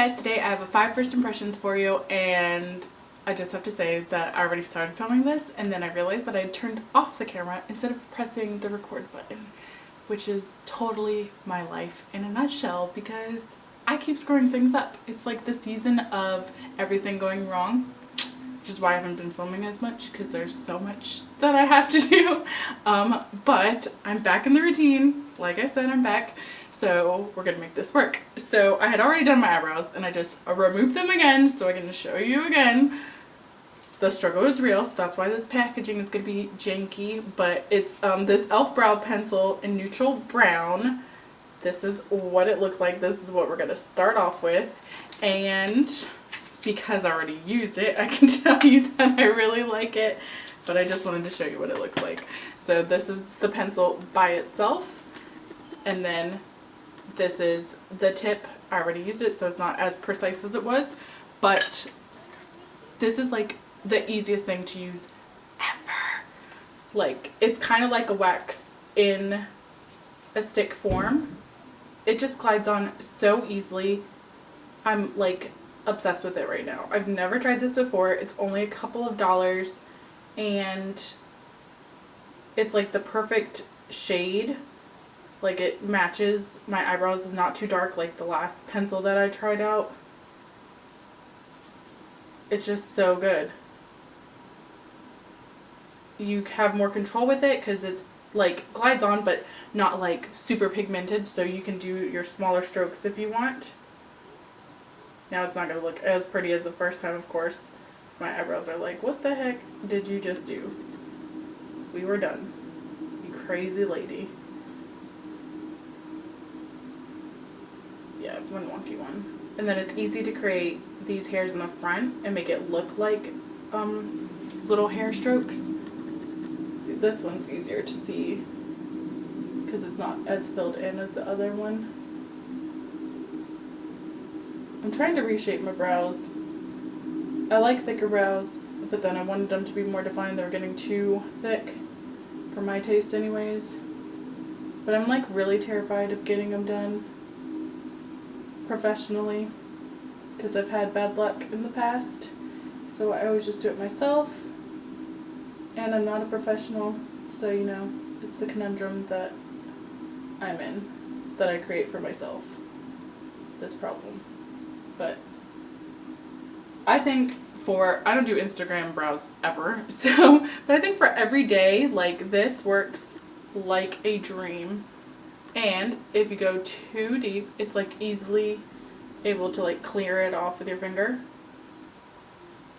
guys, today I have a 5 first impressions for you, and I just have to say that I already started filming this and then I realized that I turned off the camera instead of pressing the record button, which is totally my life in a nutshell because I keep screwing things up. It's like the season of everything going wrong, which is why I haven't been filming as much because there's so much that I have to do. But I'm back in the routine. Like I said, I'm back. So we're gonna make this work. So I had already done my eyebrows and I just removed them again so I can show you again. The struggle is real, so that's why this packaging is gonna be janky, but it's this e.l.f. brow pencil in neutral brown. This is what it looks like. This is what we're gonna start off with. And because I already used it, I can tell you that I really like it, but I just wanted to show you what it looks like. So this is the pencil by itself, and then this is the tip. I already used it, so it's not as precise as it was, but this is like the easiest thing to use ever. Like, it's kind of like a wax in a stick form. It just glides on so easily. I'm like obsessed with it right now. I've never tried this before. It's only a couple of dollars and it's like the perfect shade. Like, it matches my eyebrows. It's not too dark like the last pencil that I tried out. It's just so good. You have more control with it because it's like glides on but not like super pigmented, so you can do your smaller strokes if you want. Now it's not going to look as pretty as the first time, of course. My eyebrows are like, what the heck did you just do? We were done. You crazy lady. Yeah, one wonky one. And then it's easy to create these hairs in the front and make it look like little hair strokes. This one's easier to see because it's not as filled in as the other one. I'm trying to reshape my brows. I like thicker brows, but then I wanted them to be more defined. They're getting too thick for my taste anyways. But I'm like really terrified of getting them done professionally because I've had bad luck in the past. So I always just do it myself. And I'm not a professional, so you know, it's the conundrum that I'm in, that I create for myself, this problem. But I think I don't do Instagram brows ever, so, but I think for every day, like, this works like a dream. And if you go too deep, it's like easily able to like clear it off with your finger.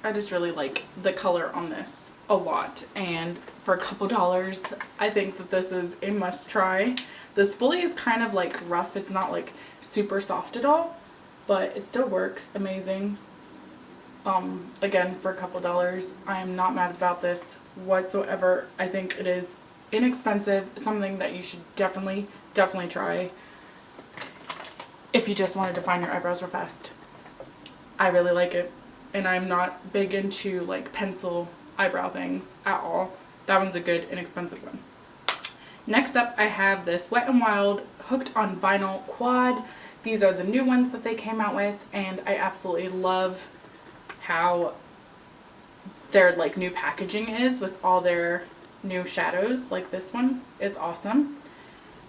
I just really like the color on this a lot, and for a couple dollars I think that this is a must try. The spoolie is kind of like rough. It's not like super soft at all, but it still works amazing. Again, for a couple dollars, I am not mad about this whatsoever. I think it is inexpensive, something that you should definitely try if you just want to define your eyebrows real fast. I really like it, and I'm not big into like pencil eyebrow things at all. That one's a good inexpensive one. Next up, I have this Wet n Wild Hooked on Vinyl Quad. These are the new ones that they came out with, and I absolutely love how their like new packaging is with all their new shadows. Like this one, it's awesome.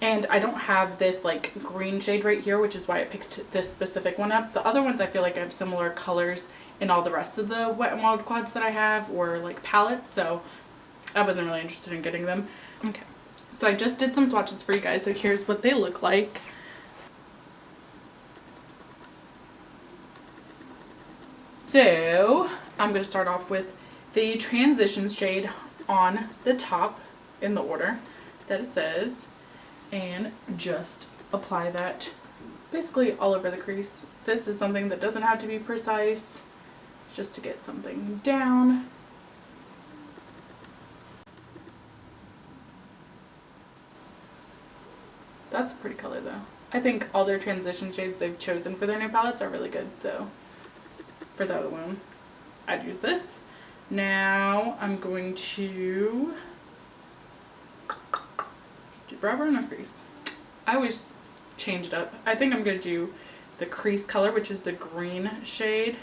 And I don't have this like green shade right here, which is why I picked this specific one up. The other ones I feel like I have similar colors in all the rest of the Wet n Wild quads that I have, or like palettes, so I wasn't really interested in getting them. Okay, so I just did some swatches for you guys, so here's what they look like. So I'm going to start off with the transition shade on the top in the order that it says, and just apply that basically all over the crease. This is something that doesn't have to be precise, just to get something down. That's a pretty color though. I think all their transition shades they've chosen for their new palettes are really good, so for the other one, I'd use this. Now I'm going to do brow bone or crease. I always change it up. I think I'm going to do the crease color, which is the green shade.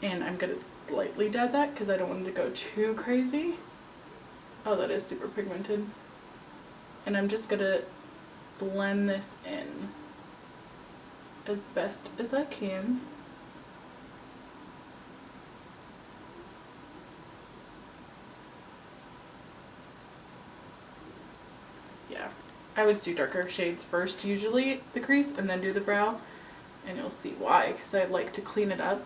And I'm going to lightly dab that because I don't want it to go too crazy. Oh, that is super pigmented. And I'm just going to blend this in as best as I can. Yeah, I always do darker shades first, usually the crease, and then do the brow, and you'll see why, because I like to clean it up.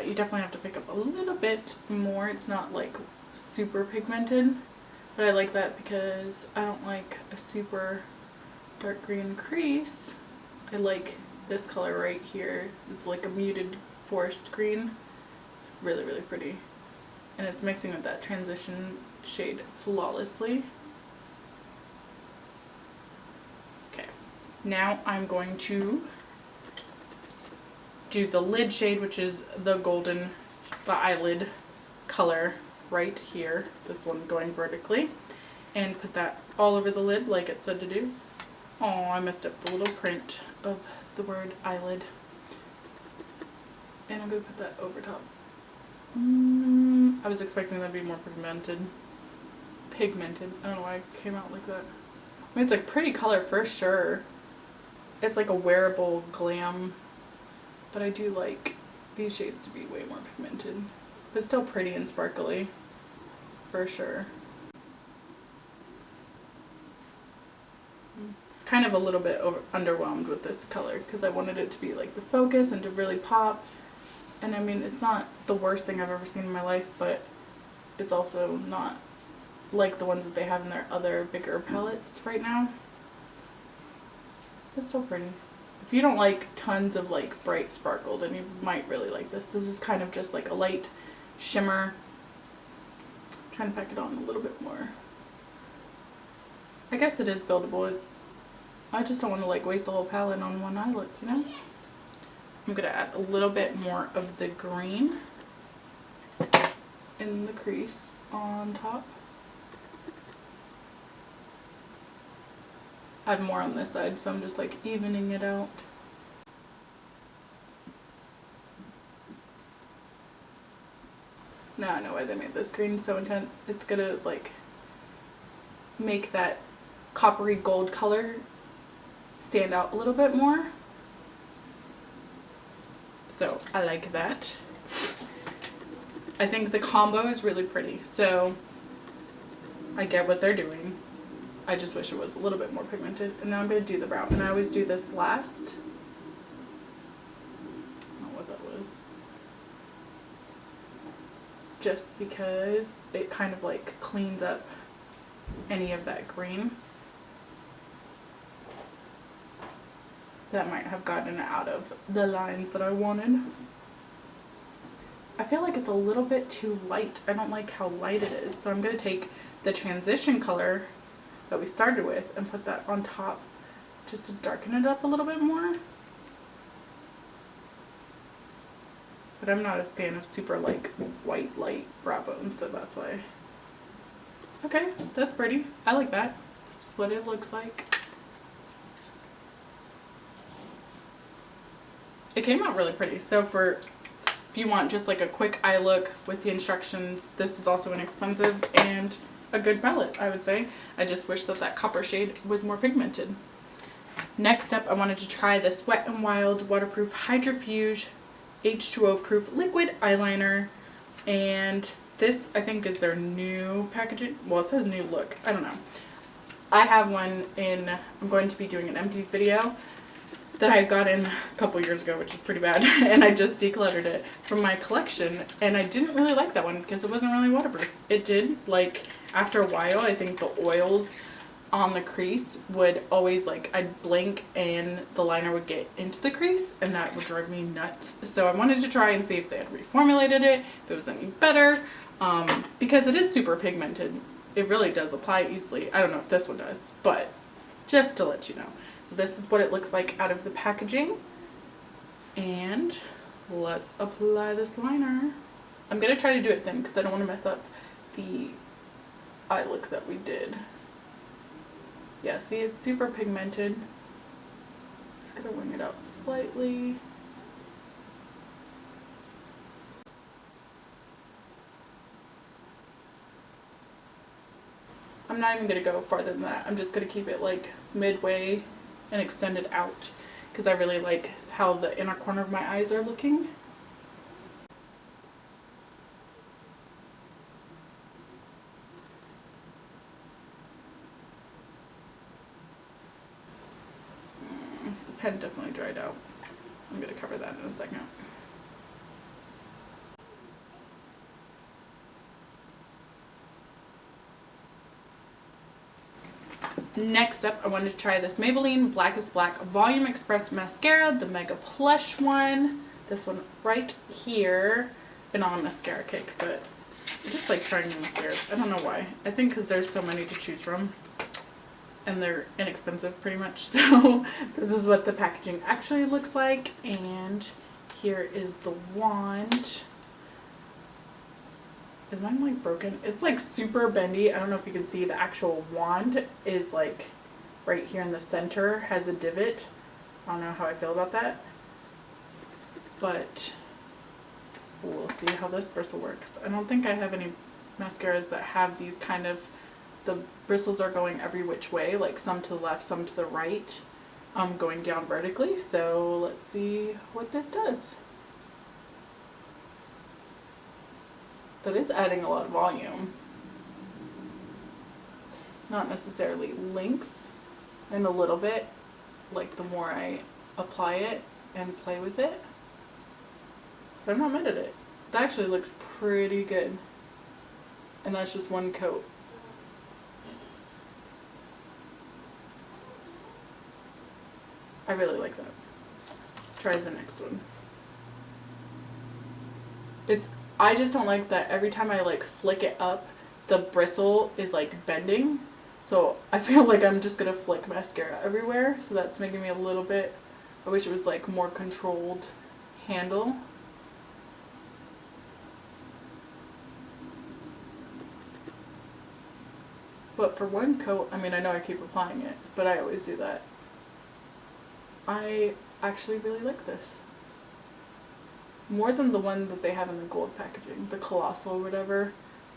You definitely have to pick up a little bit more. It's not like super pigmented, but I like that because I don't like a super dark green crease. I like this color right here. It's like a muted forest green. It's really, really pretty. And it's mixing with that transition shade flawlessly. Okay, now I'm going to do the lid shade, which is the golden, the eyelid color right here, this one going vertically, and put that all over the lid like it said to do. Oh, I messed up the little print of the word eyelid. And I'm going to put that over top. I was expecting that to be more pigmented. I don't know why it came out like that. I mean, it's like pretty color for sure. It's like a wearable glam. But I do like these shades to be way more pigmented. But still pretty and sparkly, for sure. Kind of a little bit underwhelmed with this color because I wanted it to be like the focus and to really pop. And I mean, it's not the worst thing I've ever seen in my life, but it's also not like the ones that they have in their other bigger palettes right now. It's still pretty. If you don't like tons of like bright sparkle, then you might really like this. This is kind of just like a light shimmer. I'm trying to pack it on a little bit more. I guess it is buildable. I just don't want to like waste the whole palette on one eye look, you know? I'm going to add a little bit more of the green in the crease on top. I have more on this side, so I'm just like evening it out. Now I know why they made this green so intense. It's gonna like make that coppery gold color stand out a little bit more. So I like that. I think the combo is really pretty, so I get what they're doing. I just wish it was a little bit more pigmented. And now I'm going to do the brow. And I always do this last. I don't know what that was. Just because it kind of like cleans up any of that green that might have gotten out of the lines that I wanted. I feel like it's a little bit too light. I don't like how light it is. So I'm going to take the transition color that we started with and put that on top just to darken it up a little bit more. But I'm not a fan of super like white light brow bones, so that's why. Okay, that's pretty. I like that. This is what it looks like. It came out really pretty. So if you want just like a quick eye look with the instructions, this is also inexpensive and a good palette, I would say. I just wish that that copper shade was more pigmented. Next up, I wanted to try this Wet n Wild Waterproof Hydrofuge H2O Proof Liquid Eyeliner. And this, I think, is their new packaging. Well, it says new look. I don't know. I have one in, I'm going to be doing an empties video that I got in a couple years ago, which is pretty bad, and I just decluttered it from my collection, and I didn't really like that one because it wasn't really waterproof. It did, like, after a while, I think the oils on the crease would always, like, I'd blink and the liner would get into the crease, and that would drive me nuts. So I wanted to try and see if they had reformulated it, if it was any better, because it is super pigmented. It really does apply easily. I don't know if this one does, but just to let you know. So this is what it looks like out of the packaging. And let's apply this liner. I'm going to try to do it thin because I don't want to mess up the eye look that we did. Yeah, see, it's super pigmented. Just gonna wing it out slightly. I'm not even gonna go farther than that. I'm just gonna keep it like midway and extend it out because I really like how the inner corner of my eyes are looking. The pen definitely dried out. I'm gonna cover that in a second. Next up, I wanted to try this Maybelline Blackest Black Volume Express Mascara, the Mega Plush one. This one right here. Been on a mascara kick, but I just like trying new mascaras. I don't know why. I think because there's so many to choose from. And they're inexpensive pretty much. So this is what the packaging actually looks like. And here is the wand. Is mine like broken? It's like super bendy. I don't know if you can see the actual wand is like right here in the center, has a divot. I don't know how I feel about that. But we'll see how this bristle works. I don't think I have any mascaras that have these kind of, the bristles are going every which way, like some to the left, some to the right, going down vertically. So let's see what this does. That is adding a lot of volume. Not necessarily length, and a little bit, like the more I apply it and play with it. But I'm not mad at it. That actually looks pretty good. And that's just one coat. I really like that. Try the next one. I just don't like that every time I like flick it up, the bristle is like bending. So I feel like I'm just gonna flick mascara everywhere. So that's making me a little bit, I wish it was like more controlled handle. But for one coat, I mean, I know I keep applying it, but I always do that. I actually really like this. More than the one that they have in the gold packaging, the Colossal or whatever.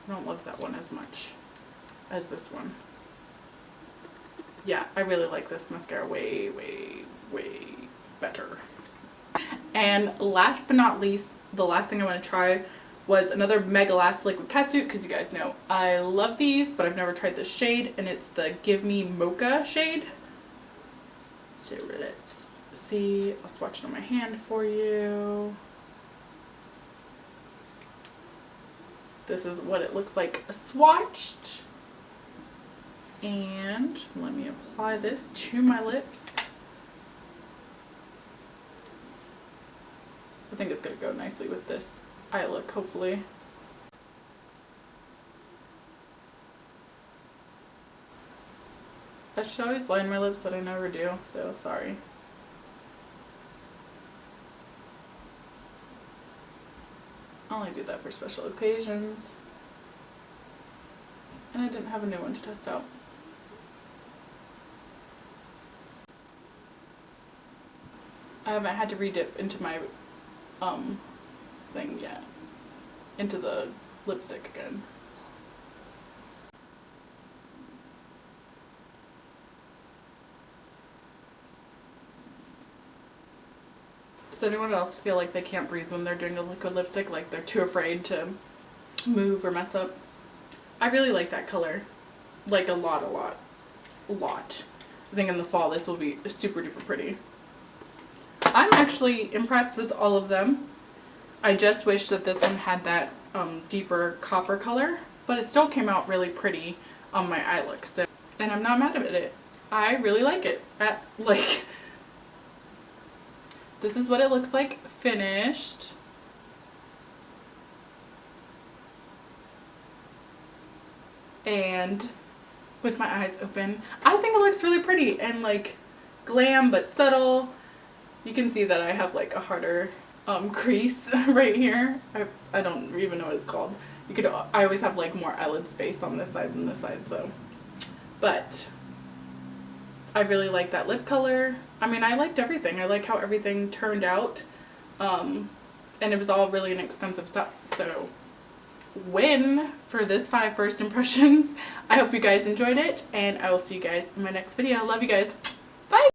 I don't love that one as much as this one. Yeah, I really like this mascara way, way, way better. And last but not least, the last thing I want to try was another MEGALAST liquid catsuit, because you guys know I love these, but I've never tried this shade, and it's the Give Me Mocha shade. So let's see. I'll swatch it on my hand for you. This is what it looks like swatched. And let me apply this to my lips. I think it's going to go nicely with this eye look, hopefully. I should always line my lips, but I never do, so sorry. I only do that for special occasions. And I didn't have a new one to test out. I haven't had to re-dip into my thing yet. Into the lipstick again. Does anyone else feel like they can't breathe when they're doing a liquid lipstick? Like they're too afraid to move or mess up? I really like that color. Like a lot. I think in the fall this will be super duper pretty. I'm actually impressed with all of them. I just wish that this one had that deeper copper color, but it still came out really pretty on my eye look. So, and I'm not mad at it. I really like it. This is what it looks like finished. And with my eyes open, I think it looks really pretty and like glam but subtle. You can see that I have like a harder crease right here. I don't even know what it's called. I always have like more eyelid space on this side than this side, so. But I really like that lip color. I mean, I liked everything. I like how everything turned out. And it was all really inexpensive stuff. So win for this 5 first impressions. I hope you guys enjoyed it, and I will see you guys in my next video. Love you guys. Bye!